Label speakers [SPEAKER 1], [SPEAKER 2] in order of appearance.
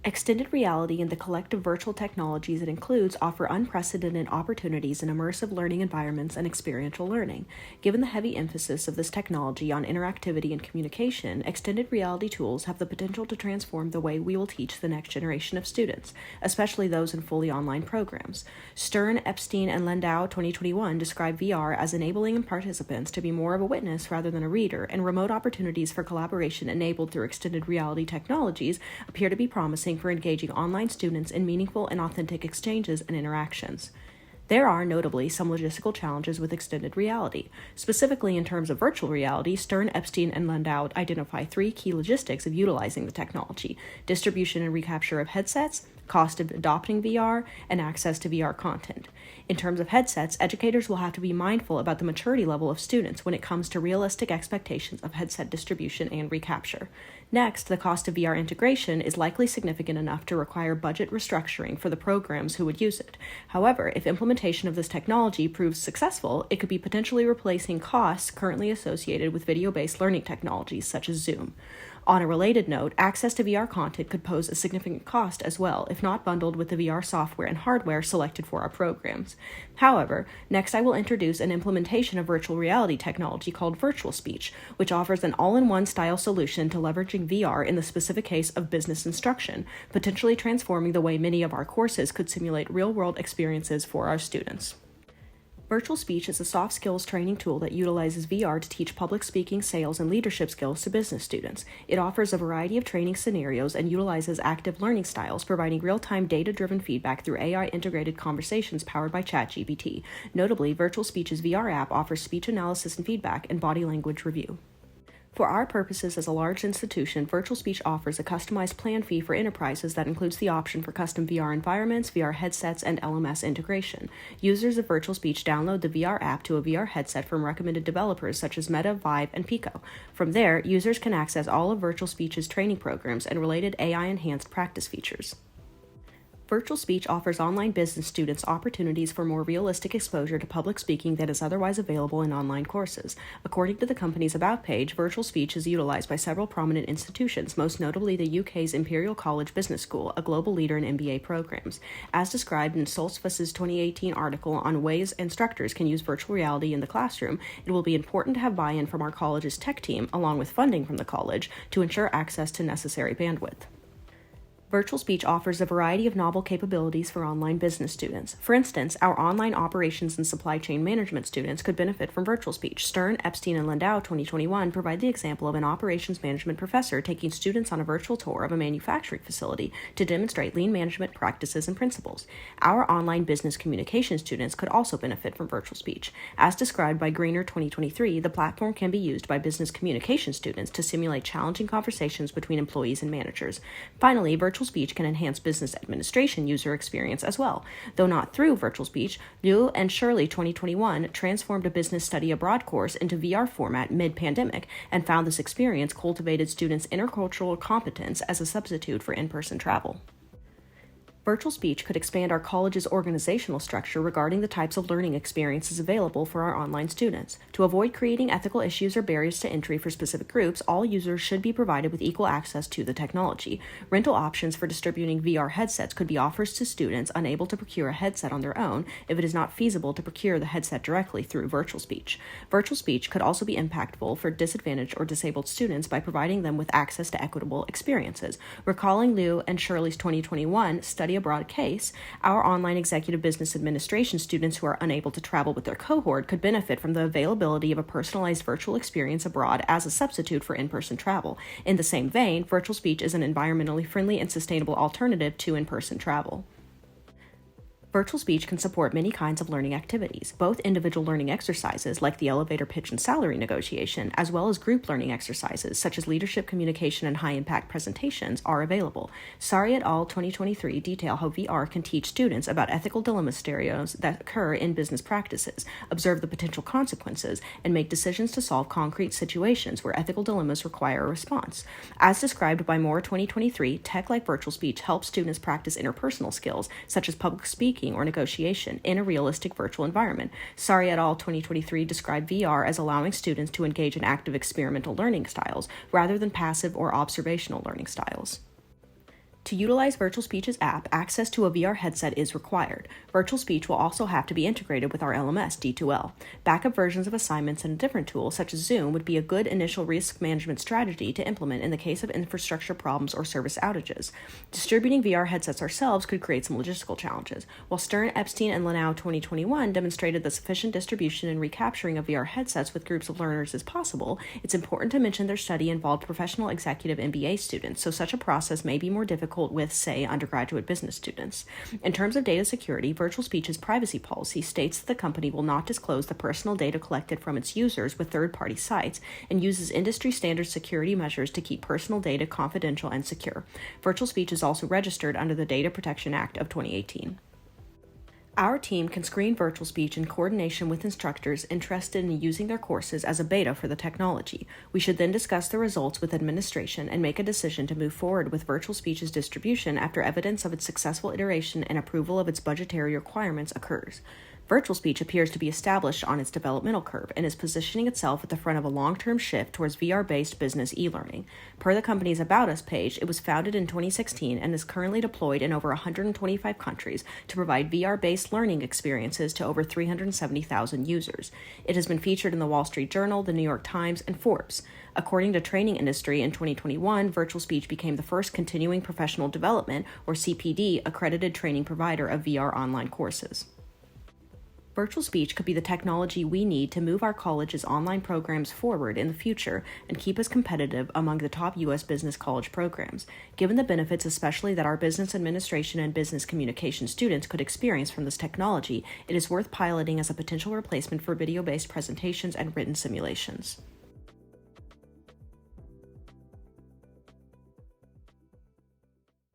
[SPEAKER 1] Extended reality and the collective virtual technologies it includes offer unprecedented opportunities in immersive learning environments and experiential learning. Given the heavy emphasis of this technology on interactivity and communication, extended reality tools have the potential to transform the way we will teach the next generation of students, especially those in fully online programs. Stern, Epstein, and Landau 2021 describe VR as enabling participants to be more of a witness rather than a reader, and remote opportunities for collaboration enabled through extended reality technologies appear to be promising for engaging online students in meaningful and authentic exchanges and interactions. There are, notably, some logistical challenges with extended reality. Specifically, in terms of virtual reality, Stern, Epstein, and Landau identify three key logistics of utilizing the technology: distribution and recapture of headsets, cost of adopting VR, and access to VR content. In terms of headsets, educators will have to be mindful about the maturity level of students when it comes to realistic expectations of headset distribution and recapture. Next, the cost of VR integration is likely significant enough to require budget restructuring for the programs who would use it. However, if implementation of this technology proves successful, it could be potentially replacing costs currently associated with video-based learning technologies such as Zoom. On a related note, access to VR content could pose a significant cost as well, if not bundled with the VR software and hardware selected for our programs. However, next I will introduce an implementation of virtual reality technology called Virtual Speech, which offers an all-in-one style solution to leveraging VR in the specific case of business instruction, potentially transforming the way many of our courses could simulate real-world experiences for our students. Virtual Speech is a soft skills training tool that utilizes VR to teach public speaking, sales, and leadership skills to business students. It offers a variety of training scenarios and utilizes active learning styles, providing real-time data-driven feedback through AI-integrated conversations powered by ChatGPT. Notably, Virtual Speech's VR app offers speech analysis and feedback and body language review. For our purposes as a large institution, Virtual Speech offers a customized plan fee for enterprises that includes the option for custom VR environments, VR headsets, and LMS integration. Users of Virtual Speech download the VR app to a VR headset from recommended developers such as Meta, Vive, and Pico. From there, users can access all of Virtual Speech's training programs and related AI-enhanced practice features. Virtual Speech offers online business students opportunities for more realistic exposure to public speaking that is otherwise available in online courses. According to the company's About page, Virtual Speech is utilized by several prominent institutions, most notably the UK's Imperial College Business School, a global leader in MBA programs. As described in Solstice's 2018 article on ways instructors can use virtual reality in the classroom, it will be important to have buy-in from our college's tech team, along with funding from the college, to ensure access to necessary bandwidth. Virtual Speech offers a variety of novel capabilities for online business students. For instance, our online operations and supply chain management students could benefit from Virtual Speech. Stern, Epstein, and Landau 2021 provide the example of an operations management professor taking students on a virtual tour of a manufacturing facility to demonstrate lean management practices and principles. Our online business communication students could also benefit from Virtual Speech. As described by Greener 2023, the platform can be used by business communication students to simulate challenging conversations between employees and managers. Finally, Virtual Speech can enhance business administration user experience as well. Though not through Virtual Speech, Liu and Shirley 2021 transformed a business study abroad course into VR format mid-pandemic and found this experience cultivated students' intercultural competence as a substitute for in-person travel. Virtual Speech could expand our college's organizational structure regarding the types of learning experiences available for our online students. To avoid creating ethical issues or barriers to entry for specific groups, all users should be provided with equal access to the technology. Rental options for distributing VR headsets could be offered to students unable to procure a headset on their own if it is not feasible to procure the headset directly through Virtual Speech. Virtual Speech could also be impactful for disadvantaged or disabled students by providing them with access to equitable experiences. Recalling Liu and Shirley's 2021 study abroad case, our online executive business administration students who are unable to travel with their cohort could benefit from the availability of a personalized virtual experience abroad as a substitute for in-person travel. In the same vein, Virtual Speech is an environmentally friendly and sustainable alternative to in-person travel. Virtual Speech can support many kinds of learning activities. Both individual learning exercises, like the elevator pitch and salary negotiation, as well as group learning exercises, such as leadership communication and high-impact presentations, are available. Sari et al. 2023 detail how VR can teach students about ethical dilemma scenarios that occur in business practices, observe the potential consequences, and make decisions to solve concrete situations where ethical dilemmas require a response. As described by Moore 2023, tech like Virtual Speech helps students practice interpersonal skills, such as public speaking or negotiation, in a realistic virtual environment. Sari et al. 2023 described VR as allowing students to engage in active experimental learning styles rather than passive or observational learning styles. To utilize Virtual Speech's app, access to a VR headset is required. Virtual Speech will also have to be integrated with our LMS, D2L. Backup versions of assignments and a different tool, such as Zoom, would be a good initial risk management strategy to implement in the case of infrastructure problems or service outages. Distributing VR headsets ourselves could create some logistical challenges. While Stern, Epstein, and Lanau 2021 demonstrated that sufficient distribution and recapturing of VR headsets with groups of learners is possible, it's important to mention their study involved professional executive MBA students, so such a process may be more difficult with, say, undergraduate business students. In terms of data security, Virtual Speech's privacy policy states that the company will not disclose the personal data collected from its users with third-party sites and uses industry-standard security measures to keep personal data confidential and secure. Virtual Speech is also registered under the Data Protection Act of 2018. Our team can screen Virtual Speech in coordination with instructors interested in using their courses as a beta for the technology. We should then discuss the results with administration and make a decision to move forward with Virtual Speech's distribution after evidence of its successful iteration and approval of its budgetary requirements occurs. Virtual Speech appears to be established on its developmental curve and is positioning itself at the front of a long-term shift towards VR-based business e-learning. Per the company's About Us page, it was founded in 2016 and is currently deployed in over 125 countries to provide VR-based learning experiences to over 370,000 users. It has been featured in the Wall Street Journal, the New York Times, and Forbes. According to Training Industry, in 2021, Virtual Speech became the first continuing professional development, or CPD, accredited training provider of VR online courses. Virtual Speech could be the technology we need to move our college's online programs forward in the future and keep us competitive among the top U.S. business college programs. Given the benefits, especially that our business administration and business communication students could experience from this technology, it is worth piloting as a potential replacement for video-based presentations and written simulations.